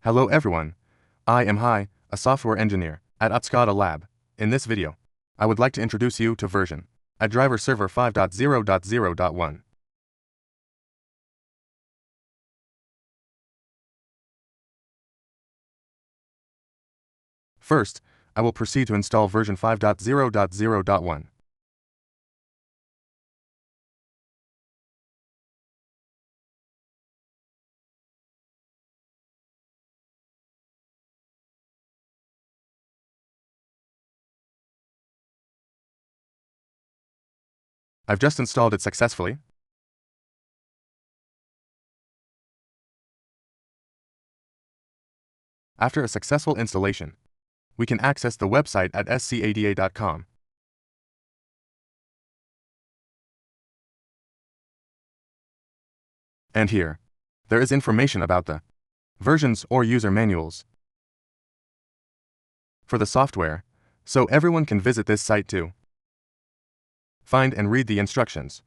Hello everyone, I am Hai, a software engineer at ATDriver Lab. In this video, I would like to introduce you to version ATDriver Server 5.0.0.1. First, I will proceed to install version 5.0.0.1. I've just installed it successfully. After a successful installation, we can access the website at scada.com. And here, there is information about the versions or user manuals for the software, so everyone can visit this site too. Find and read the instructions.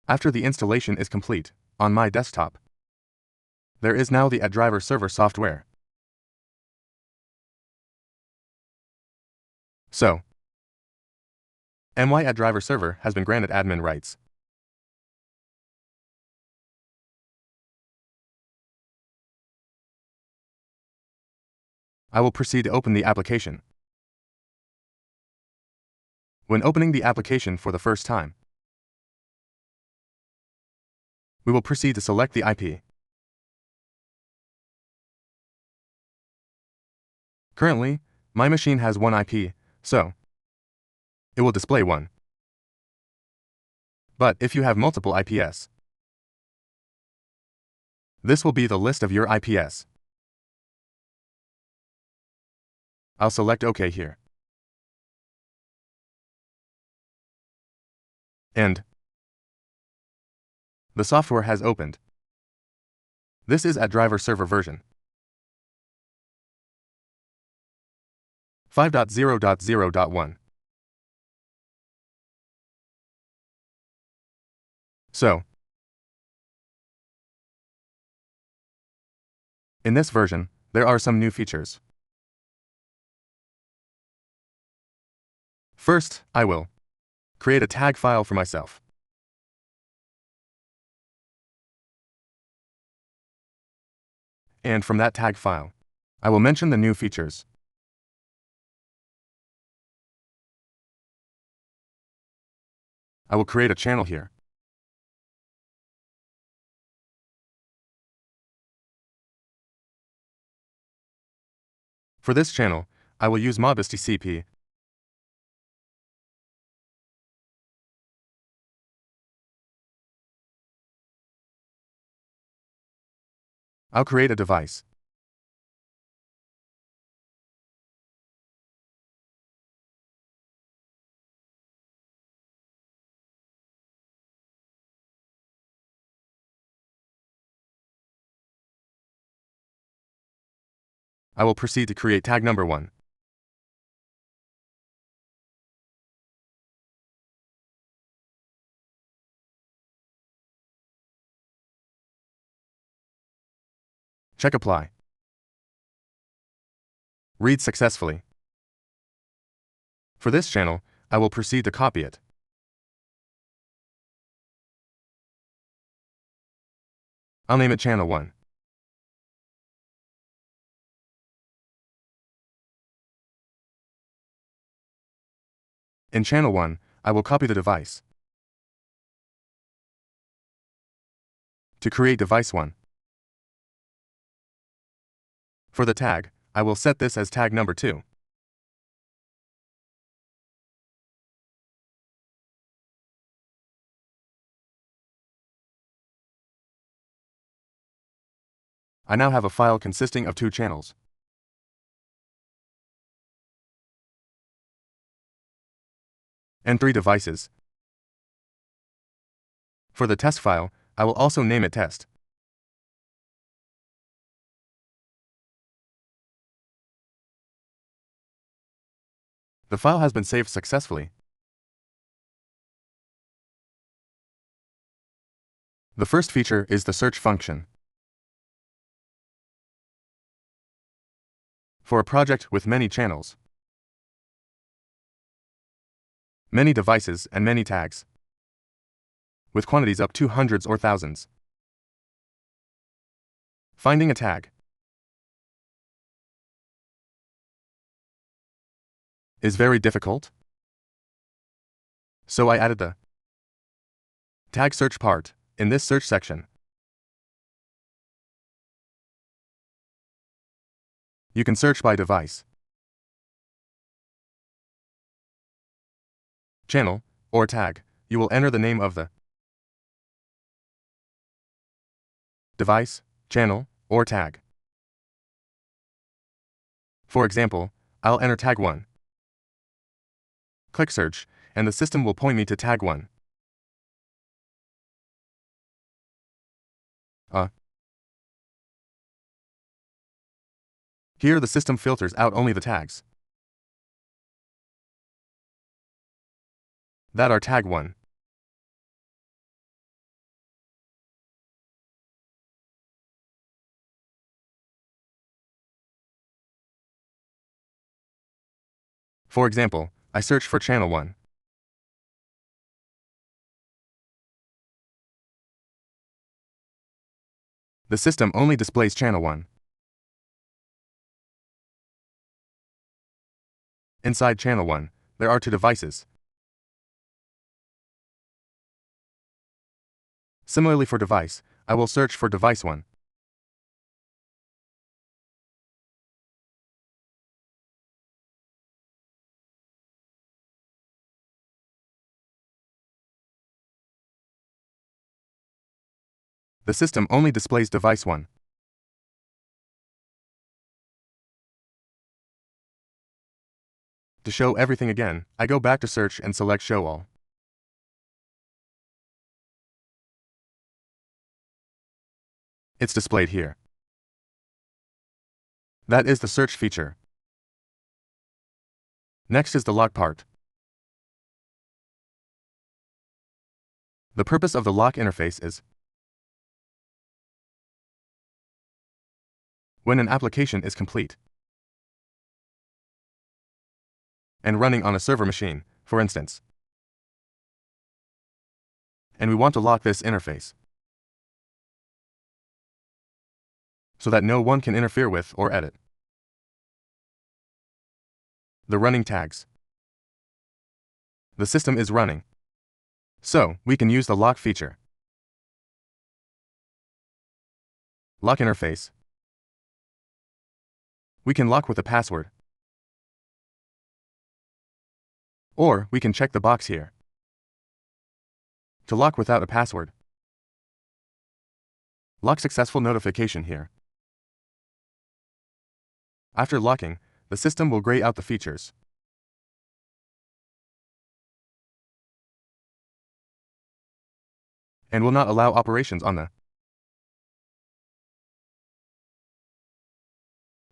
After the installation is complete, on my desktop, there is now the ATDriver server software. So, my ATDriver server has been granted admin rights. I will proceed to open the application. When opening the application for the first time, we will proceed to select the IP. Currently, my machine has one IP, so it will display one. But if you have multiple IPs, this will be the list of your IPs. I'll select OK here. And the software has opened. This is ATDriver server version 5.0.0.1. So, in this version, there are some new features. First, I will create a tag file for myself. And from that tag file, I will mention the new features. I will create a channel here. For this channel, I will use Modbus TCP. I'll create a device. I will proceed to create tag number 1. Check apply. Read successfully. For this channel, I will proceed to copy it. I'll name it channel 1. In channel 1, I will copy the device. To create device 1. For the tag, I will set this as tag number 2. I now have a file consisting of 2 channels. And 3 devices. For the test file, I will also name it test. The file has been saved successfully. The first feature is the search function. For a project with many channels, many devices, and many tags, with quantities up to hundreds or thousands, finding a tag is very difficult. So I added the tag search part in this search section. You can search by device, channel, or tag. You will enter the name of the device, channel, or tag. For example, I'll enter tag 1. Click search, and the system will point me to tag 1. Here the system filters out only the tags that are tag 1. For example, I search for channel 1. The system only displays channel 1. Inside channel 1, there are 2 devices. Similarly for device, I will search for device 1. The system only displays device 1. To show everything again, I go back to search and select show all. It's displayed here. That is the search feature. Next is the lock part. The purpose of the lock interface is when an application is complete and running on a server machine, for instance, and we want to lock this interface so that no one can interfere with or edit the running tags. The system is running, so we can use the lock feature. Lock interface. We can lock with a password, or we can check the box here to lock without a password. Lock successful notification here. After locking, the system will gray out the features and will not allow operations on the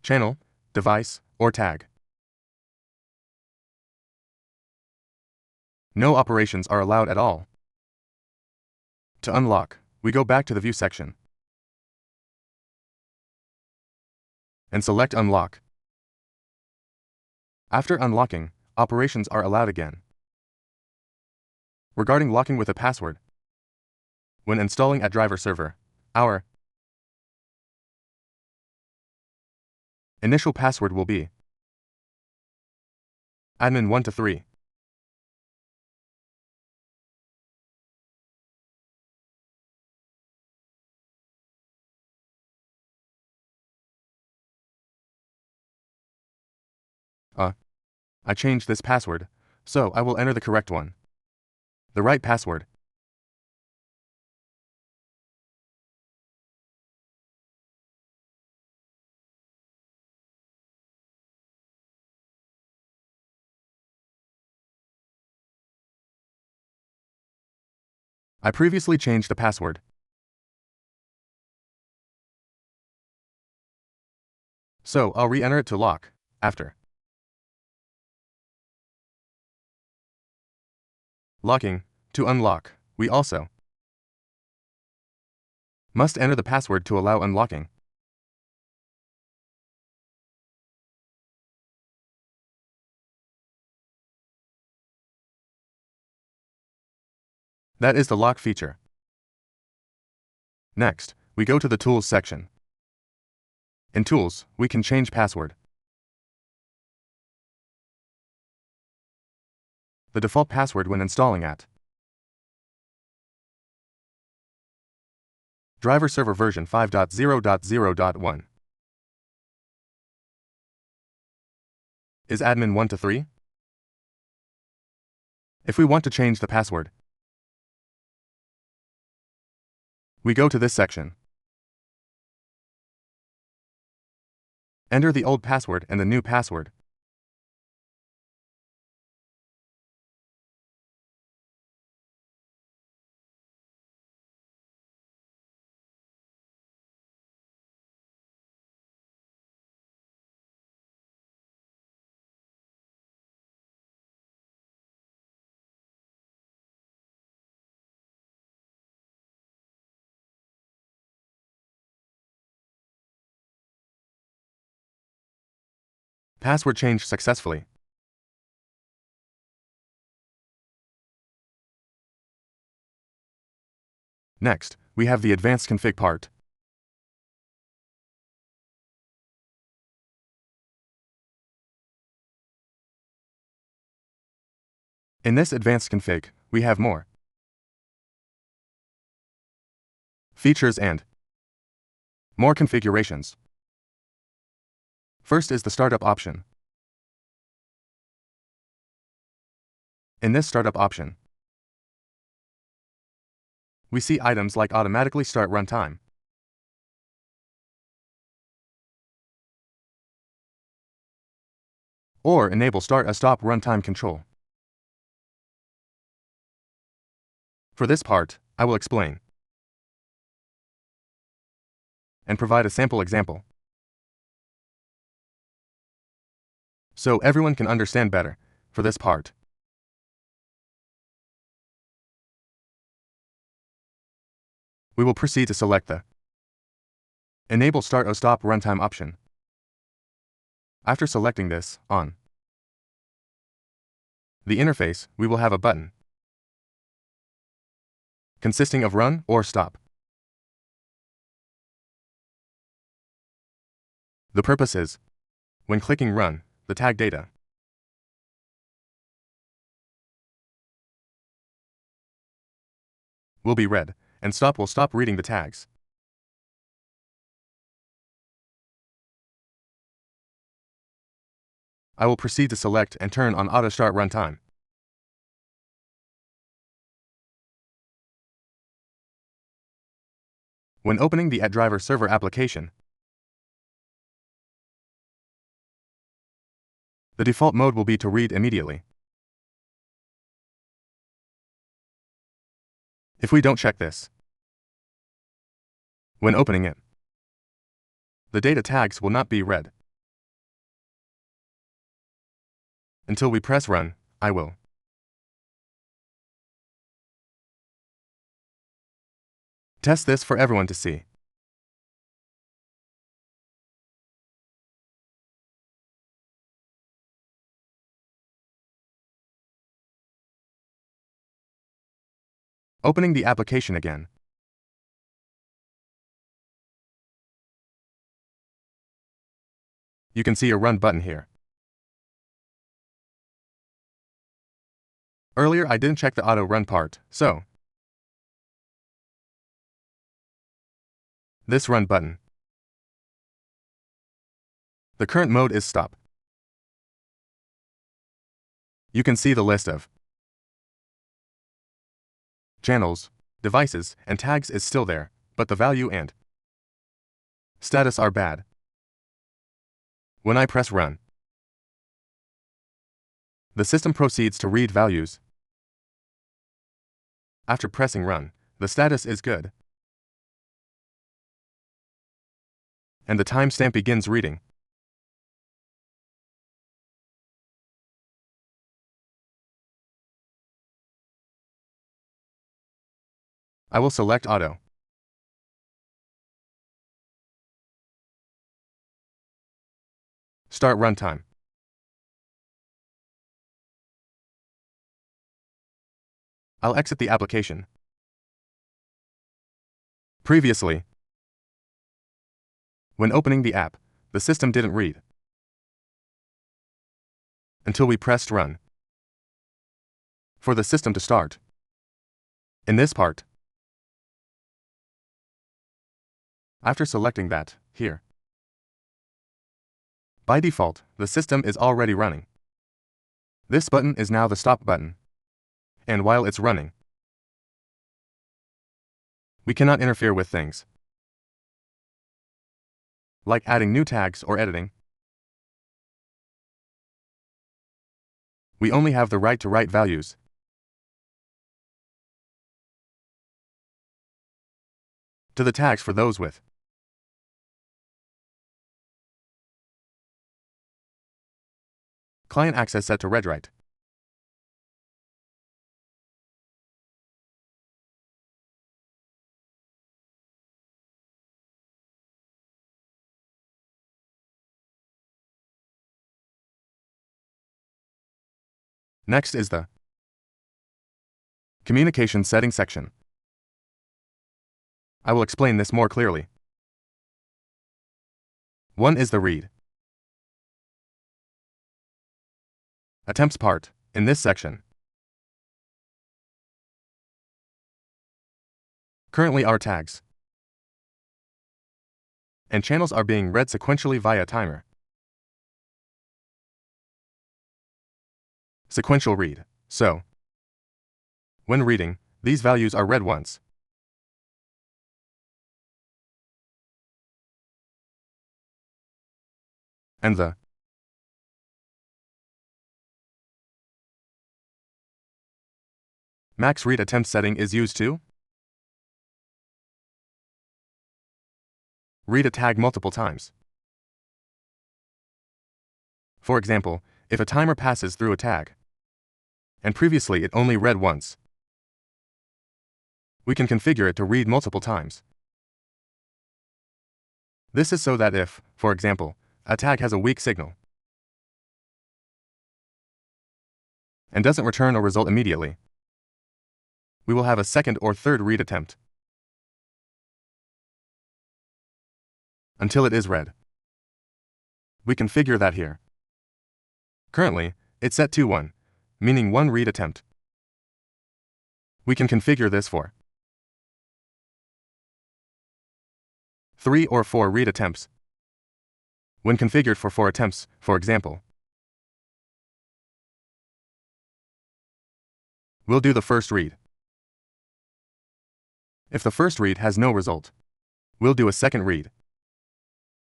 channel, device, or tag. No operations are allowed at all. To unlock, we go back to the View section and select Unlock. After unlocking, operations are allowed again. Regarding locking with a password, when installing ATDriver server, our initial password will be admin 1 to 3. I changed this password, so I will enter the correct one. The right password. I previously changed the password. So I'll re-enter it to lock, after. Locking, to unlock, we also must enter the password to allow unlocking. That is the lock feature. Next, we go to the Tools section. In Tools, we can change password. The default password when installing ATDriver server version 5.0.0.1 is admin 1 to 3. If we want to change the password, we go to this section. Enter the old password and the new password. Password changed successfully. Next, we have the advanced config part. In this advanced config, we have more features and more configurations. First is the startup option. In this startup option, we see items like automatically start runtime, or enable start-stop runtime control. For this part, I will explain and provide a sample example, so everyone can understand better. For this part, we will proceed to select the Enable Start-O-Stop Runtime option. After selecting this, on the interface, we will have a button consisting of Run or Stop. The purpose is, when clicking Run, the tag data will be read, and Stop will stop reading the tags. I will proceed to select and turn on Auto Start Runtime. When opening the ATDriver server application, the default mode will be to read immediately. If we don't check this, when opening it, the data tags will not be read. Until we press Run, I will test this for everyone to see. Opening the application again. You can see a Run button here. Earlier I didn't check the auto run part, so this Run button. The current mode is Stop. You can see the list of channels, devices, and tags is still there, but the value and status are bad. When I press Run, the system proceeds to read values After pressing run, the status is good, and the timestamp begins reading. I will select Auto. Start runtime. I'll exit the application. Previously, when opening the app, the system didn't read until we pressed run for the system to start. In this part, after selecting that, here, by default, the system is already running. This button is now the stop button, and while it's running, we cannot interfere with things like adding new tags or editing. We only have the right to write values. To the tags for those with client access set to read-write. Next is the communication settings section. I will explain this more clearly. One is the read attempts part. In this section, currently our tags and channels are being read sequentially via timer. Sequential read. So, when reading, these values are read once. And the max read attempt setting is used to read a tag multiple times. For example, if a timer passes through a tag, and previously it only read once, we can configure it to read multiple times. This is so that if, for example, a tag has a weak signal and doesn't return a result immediately, we will have a second or third read attempt until it is read. We configure that here. Currently, it's set to 1, meaning 1 read attempt. We can configure this for 3 or 4 read attempts. When configured for 4 attempts, for example, we'll do the first read. If the first read has no result, we'll do a second read.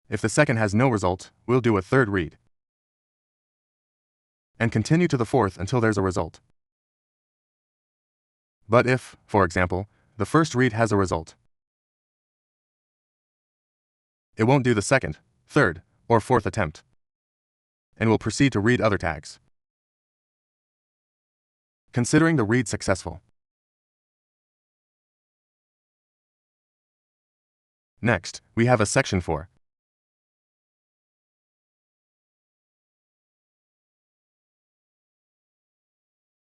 If the second has no result, we'll do a third read, and continue to the fourth until there's a result. But if, for example, the first read has a result, it won't do the second, third, or fourth attempt, and will proceed to read other tags, considering the read successful. Next, we have a section for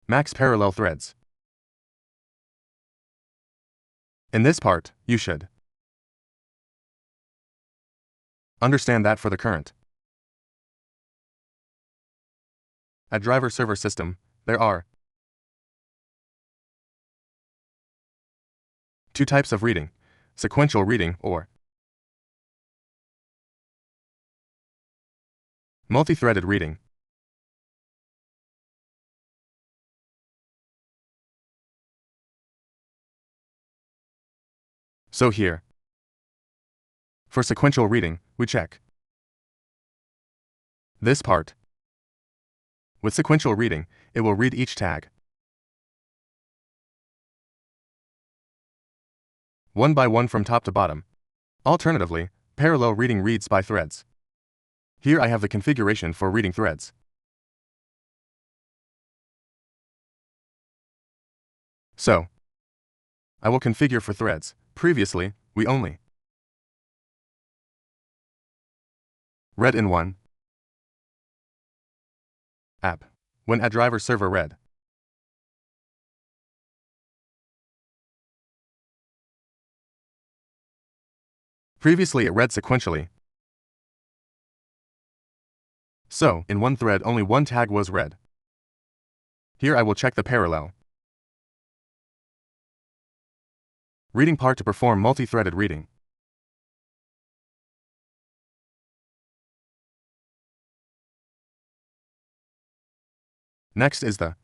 max parallel threads. In this part, you should understand that for the current ATDriver server system, there are 2 types of reading: sequential reading or multi-threaded reading. So here, for sequential reading, we check this part. With sequential reading, it will read each tag one by one from top to bottom. Alternatively, parallel reading reads by threads. Here I have the configuration for reading threads. So, I will configure for threads. Previously, we only read in one app when ATDriver server read. Previously it read sequentially. So, in one thread only one tag was read. Here I will check the parallel reading part to perform multi-threaded reading. Next is the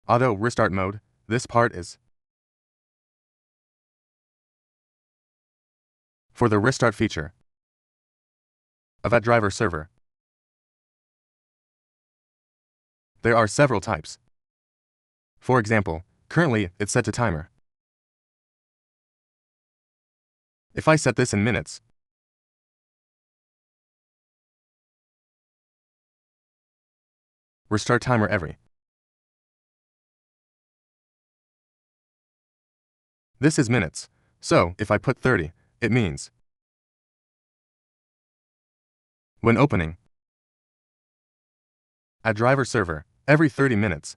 auto restart mode. This part is for the restart feature of ATDriver server. There are several types. For example, currently it's set to timer. If I set this in minutes, restart timer every. This is minutes, so if I put 30, it means when opening ATDriver server every 30 minutes,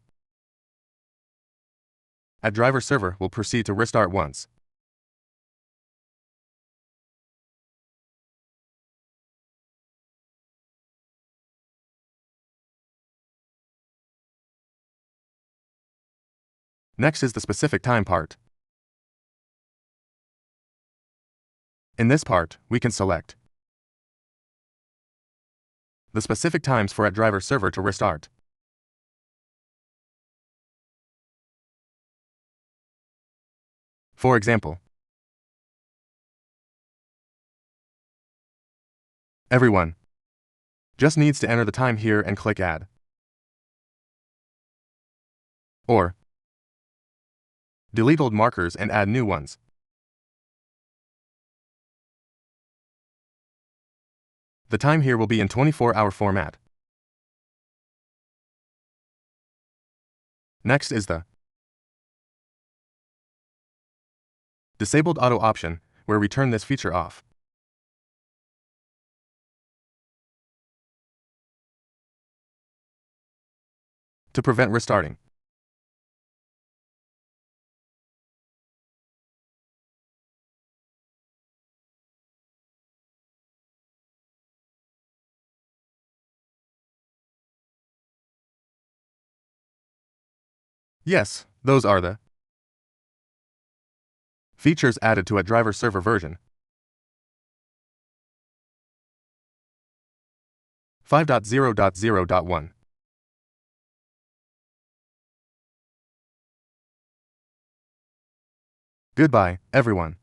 ATDriver server will proceed to restart once. Next is the specific time part. In this part, we can select the specific times for ATDriver server to restart. For example, everyone just needs to enter the time here and click Add. Or delete old markers and add new ones. The time here will be in 24-hour format. Next is the disabled auto option, where we turn this feature off. To prevent restarting. Yes, those are the features added to ATDriver server version 5.0.0.1. Goodbye, everyone.